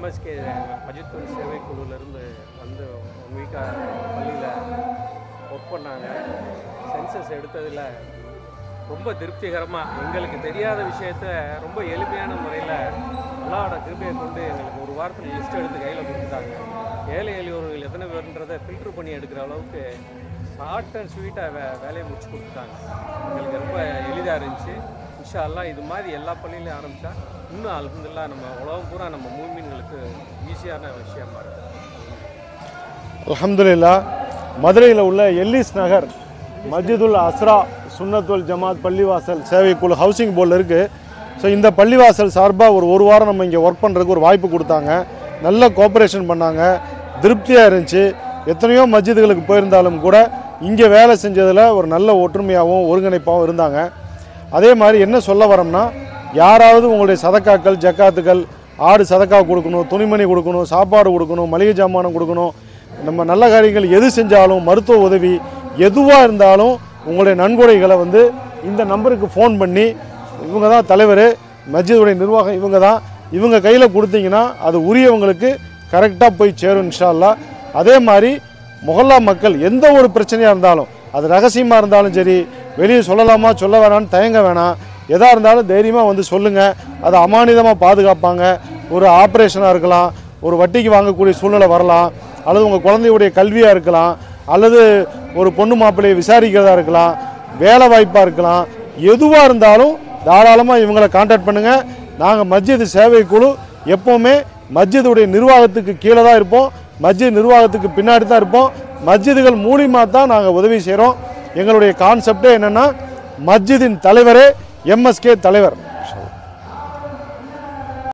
MSK மஜித்துல் சேவை குழுவிலேருந்து வந்து 1 வீக்காக பள்ளியில் ஒர்க் பண்ணாங்க. சென்சஸ் எடுத்ததில் ரொம்ப திருப்திகரமாக எங்களுக்கு தெரியாத விஷயத்த ரொம்ப எளிமையான முறையில் அல்லாஹ்வோட கிருபையை கொண்டு எங்களுக்கு ஒரு வாரத்தில் லிஸ்ட் எடுத்து கையில் கொடுத்துட்டாங்க. ஏழை எளியோர்கள் எத்தனை பேருன்றதை ஃபில்ட்ரு பண்ணி எடுக்கிற அளவுக்கு ஷார்ட் அண்ட் ஸ்வீட்டாக வேலையை முடிச்சு கொடுத்துட்டாங்க. எங்களுக்கு ரொம்ப எளிதாக இருந்துச்சு. இன்ஷா அல்லாஹ் இது மாதிரி எல்லா பள்ளியிலையும் ஆரம்பித்தா இன்னும் அல்ஹம்துலில்லாஹ் நம்ம உலகம் பூரா நம்ம மூமின்களுக்கு ஈஸியான விஷயமா இருக்குது. அல்ஹம்துலில்லாஹ். மதுரையில் உள்ள எல்லிஸ் நகர் மஸ்ஜிதுல் அஸ்ரா சுன்னத்துல் ஜமாத் பள்ளிவாசல் சேவைக்குழு ஹவுசிங் போர்டில் இருக்குது. ஸோ இந்த பள்ளிவாசல் சார்பாக ஒரு வாரம் நம்ம இங்கே ஒர்க் பண்ணுறதுக்கு ஒரு வாய்ப்பு கொடுத்தாங்க. நல்ல கோஆப்ரேஷன் பண்ணாங்க, திருப்தியாக இருந்துச்சு. எத்தனையோ மஸ்ஜிதுகளுக்கு போயிருந்தாலும் கூட இங்கே வேலை செஞ்சதில் ஒரு நல்ல ஒற்றுமையாகவும் ஒருங்கிணைப்பாகவும் இருந்தாங்க. அதே மாதிரி என்ன சொல்ல வரோம்னா, யாராவது உங்களுடைய சதக்காக்கள் ஜக்காத்துக்கள் ஆடு சதக்கா கொடுக்கணும், துணிமணி கொடுக்கணும், சாப்பாடு கொடுக்கணும், மளிகை ஜாமானம் கொடுக்கணும், நம்ம நல்ல காரியங்கள் எது செஞ்சாலும் மருத்துவ உதவி எதுவாக இருந்தாலும் உங்களுடைய நன்கொடைகளை வந்து இந்த நம்பருக்கு ஃபோன் பண்ணி, இவங்க தான் தலைவர், மஸ்ஜிதுடைய நிர்வாகம் இவங்க தான், இவங்க கையில் கொடுத்தீங்கன்னா அது உரியவங்களுக்கு கரெக்டாக போய் சேரும் இன்ஷா அல்லாஹ். அதே மாதிரி முஹல்லா மக்கள் எந்த ஒரு பிரச்சனையாக இருந்தாலும், அது ரகசியமாக இருந்தாலும் சரி, வெளியே சொல்லலாமா சொல்ல வேணான்னு தயங்க வேணாம். எதாக இருந்தாலும் தைரியமாக வந்து சொல்லுங்கள். அதை அமானிதமாக பாதுகாப்பாங்க. ஒரு ஆப்ரேஷனாக இருக்கலாம், ஒரு வட்டிக்கு வாங்கக்கூடிய சூழ்நிலை வரலாம், அல்லது உங்கள் குழந்தையுடைய கல்வியாக இருக்கலாம், அல்லது ஒரு பொண்ணு மாப்பிள்ளையை விசாரிக்கிறதா இருக்கலாம், வேலை வாய்ப்பாக இருக்கலாம், எதுவாக இருந்தாலும் தாராளமாக இவங்களை கான்டாக்ட் பண்ணுங்கள். நாங்கள் மஸ்ஜித் சேவை குழு எப்போவுமே மஸ்ஜிதுடைய நிர்வாகத்துக்கு கீழே தான் இருப்போம், மஸ்ஜித் நிர்வாகத்துக்கு பின்னாடி தான் இருப்போம். மஸ்ஜிதுகள் மூலியமாக தான் நாங்கள் உதவி செய்கிறோம். எங்களுடைய கான்செப்டே என்னென்னா, மஸ்ஜிதின் தலைவரே எம்எஸ்கே தலைவர்.